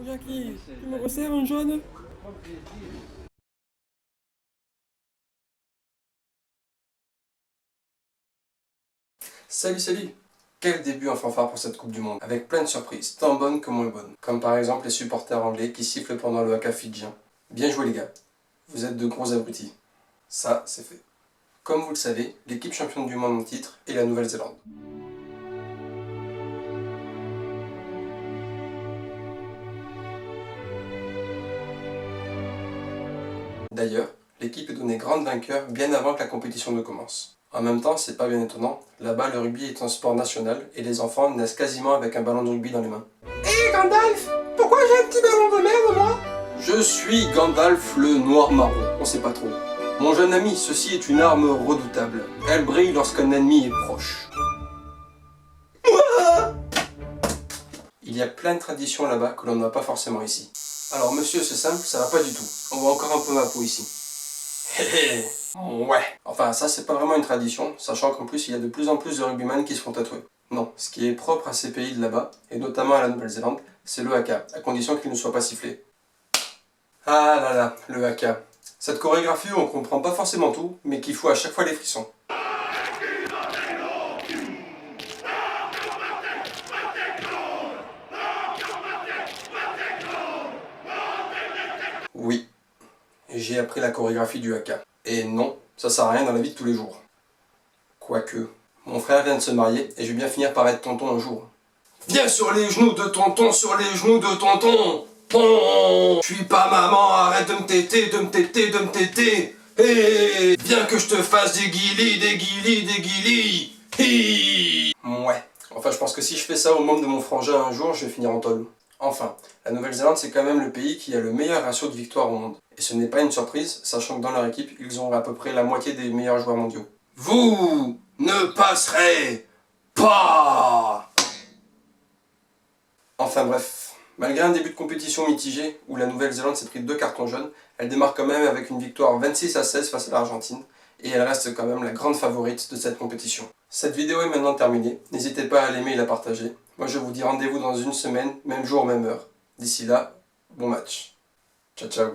Jackie, tu me resserres un jaune? Salut, salut! Quel début en fanfare pour cette Coupe du Monde, avec plein de surprises, tant bonnes que moins bonnes. Comme par exemple les supporters anglais qui sifflent pendant le haka fidjien. Bien joué les gars, vous êtes de gros abrutis. Ça, c'est fait. Comme vous le savez, l'équipe championne du monde en titre est la Nouvelle-Zélande. D'ailleurs, l'équipe est donnée grande vainqueur bien avant que la compétition ne commence. En même temps, c'est pas bien étonnant, là-bas le rugby est un sport national et les enfants naissent quasiment avec un ballon de rugby dans les mains. Hé Gandalf, pourquoi j'ai un petit ballon de merde moi? Je suis Gandalf le noir-marron, on sait pas trop. Mon jeune ami, ceci est une arme redoutable. Elle brille lorsqu'un ennemi est proche. Il y a plein de traditions là-bas que l'on n'a pas forcément ici. Alors monsieur, c'est simple, ça va pas du tout. On voit encore un peu ma peau ici. Hé hé, ouais. Enfin, ça c'est pas vraiment une tradition, sachant qu'en plus il y a de plus en plus de rugbyman qui se font tatouer. Non, ce qui est propre à ces pays de là-bas, et notamment à la Nouvelle-Zélande, c'est le haka, à condition qu'il ne soit pas sifflé. Ah là là, le haka. Cette chorégraphie où on comprend pas forcément tout, mais qui fout à chaque fois les frissons. Oui, j'ai appris la chorégraphie du haka. Et non, ça sert à rien dans la vie de tous les jours. Quoique, mon frère vient de se marier et je vais bien finir par être tonton un jour. Viens sur les genoux de tonton, sur les genoux de tonton. Pon. Je suis pas maman, arrête de me téter, de me téter, de me téter. Hé, viens que je te fasse des guilis, des guilis, des guilis. Hi. Ouais, enfin je pense que si je fais ça au membre de mon frangin un jour, je vais finir en tôle. Enfin, la Nouvelle-Zélande c'est quand même le pays qui a le meilleur ratio de victoires au monde. Et ce n'est pas une surprise, sachant que dans leur équipe, ils ont à peu près la moitié des meilleurs joueurs mondiaux. Vous ne passerez pas! Enfin bref, malgré un début de compétition mitigé, où la Nouvelle-Zélande s'est pris 2 cartons jaunes, elle démarre quand même avec une victoire 26-16 face à l'Argentine, et elle reste quand même la grande favorite de cette compétition. Cette vidéo est maintenant terminée, n'hésitez pas à l'aimer et la partager. Moi je vous dis rendez-vous dans une semaine, même jour, même heure. D'ici là, bon match. Ciao ciao.